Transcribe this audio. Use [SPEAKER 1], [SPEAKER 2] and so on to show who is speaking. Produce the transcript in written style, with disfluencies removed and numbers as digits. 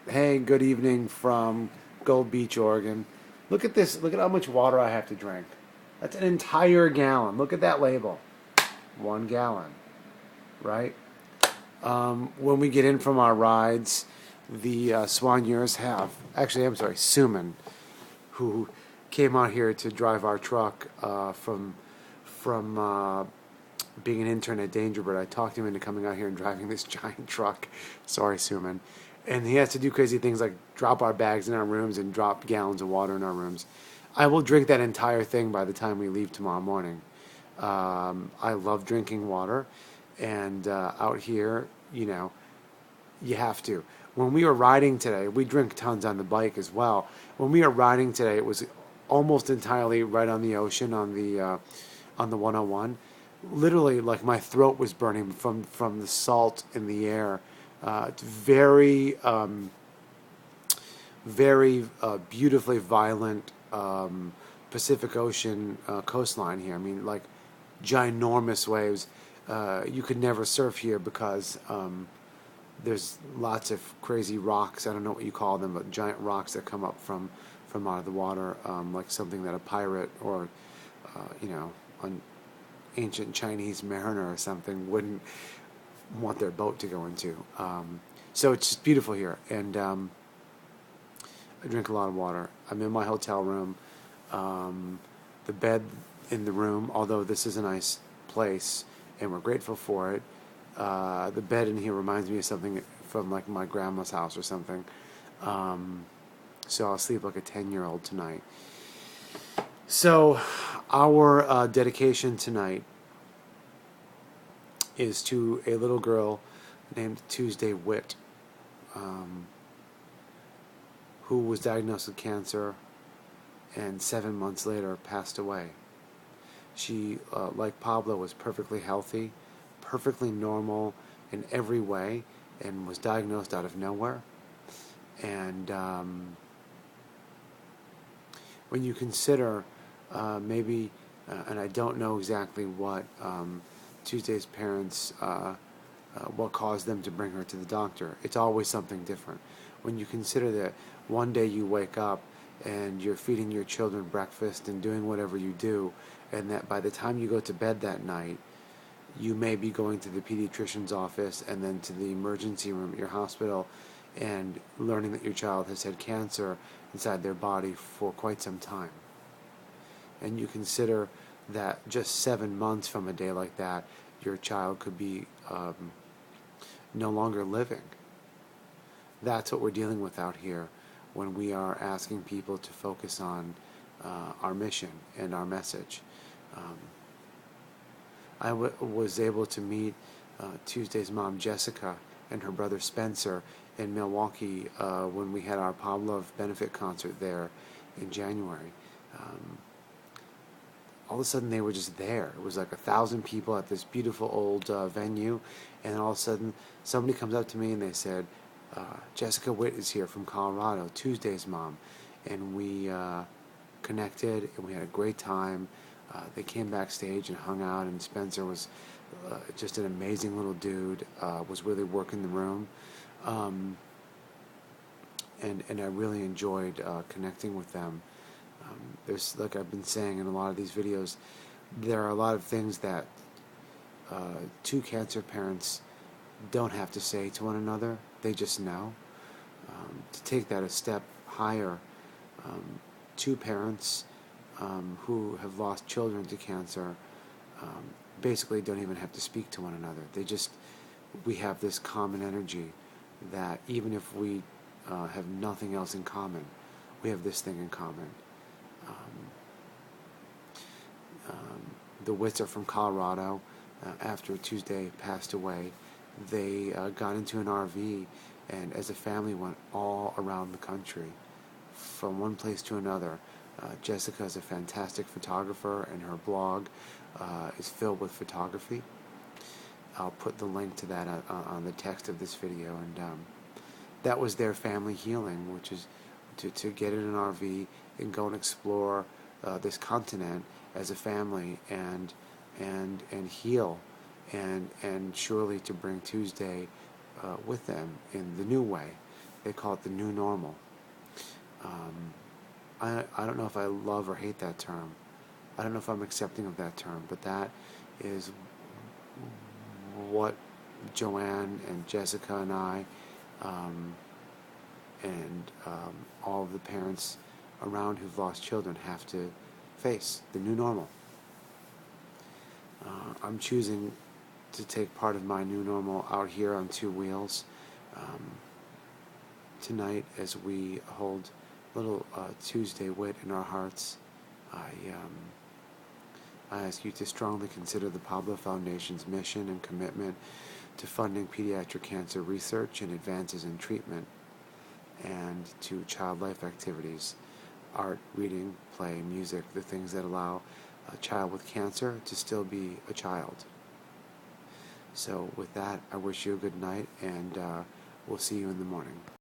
[SPEAKER 1] Hey, good evening from Gold Beach, Oregon. Look at this. Look at how much water I have to drink. That's an entire gallon. Look at that label. 1 gallon, right? When we get in from our rides, the soigneurs have, actually, I'm sorry, Suman, who came out here to drive our truck from being an intern at Dangerbird. I talked him into coming out here and driving this giant truck. Sorry, Suman. And he has to do crazy things like drop our bags in our rooms and drop gallons of water in our rooms. I will drink that entire thing by the time we leave tomorrow morning. I love drinking water, and out here, you have to. When we were riding today, we drink tons on the bike as well. When we were riding today, it was almost entirely right on the ocean on the 101. Literally, like my throat was burning from the salt in the air. It's very beautifully violent Pacific Ocean coastline here. I mean, like ginormous waves. You could never surf here because there's lots of crazy rocks. I don't know what you call them, but giant rocks that come up from out of the water, like something that a pirate or an ancient Chinese mariner or something wouldn't want their boat to go into. So it's just beautiful here, and I drink a lot of water. I'm in my hotel room. The bed in the room, although this is a nice place and we're grateful for it, the bed in here reminds me of something from like my grandma's house or something. So I'll sleep like a 10-year-old tonight. So our dedication tonight is to a little girl named Tuesday Whitt, who was diagnosed with cancer and 7 months later passed away. She, like Pablo, was perfectly healthy, perfectly normal in every way, and was diagnosed out of nowhere. And when you consider maybe, and I don't know exactly what Tuesday's parents, what caused them to bring her to the doctor. It's always something different. When you consider that one day you wake up and you're feeding your children breakfast and doing whatever you do, and that by the time you go to bed that night, you may be going to the pediatrician's office and then to the emergency room at your hospital and learning that your child has had cancer inside their body for quite some time. And you consider that just 7 months from a day like that, your child could be no longer living. That's what we're dealing with out here when we are asking people to focus on our mission and our message. I was able to meet Tuesday's mom, Jessica, and her brother Spencer in Milwaukee when we had our Pablove benefit concert there in January. All of a sudden they were just there. It was like 1,000 people at this beautiful old venue, and all of a sudden somebody comes up to me and they said, Jessica Whitt is here from Colorado, Tuesday's mom. And we connected and we had a great time. They came backstage and hung out, and Spencer was just an amazing little dude, was really working the room. And I really enjoyed connecting with them. There's, like I've been saying in a lot of these videos, there are a lot of things that two cancer parents don't have to say to one another. They just know. To take that a step higher, two parents who have lost children to cancer basically don't even have to speak to one another. We have this common energy that even if we have nothing else in common, we have this thing in common. The Whitts are from Colorado. After Tuesday passed away, they got into an RV and as a family went all around the country from one place to another. Jessica is a fantastic photographer, and her blog is filled with photography. I'll put the link to that on the text of this video. And that was their family healing, which is to get in an RV and go and explore this continent as a family and heal, and surely to bring Tuesday with them in the new way. They call it the new normal. I don't know if I love or hate that term. I don't know if I'm accepting of that term, but that is what Joanne and Jessica and I and all of the parents around who've lost children have to face, the new normal. I'm choosing to take part of my new normal out here on two wheels tonight as we hold little Tuesday Whitt in our hearts. I ask you to strongly consider the Pablove Foundation's mission and commitment to funding pediatric cancer research and advances in treatment, and to child life activities, art, reading, play, music, the things that allow a child with cancer to still be a child. So with that, I wish you a good night, and we'll see you in the morning.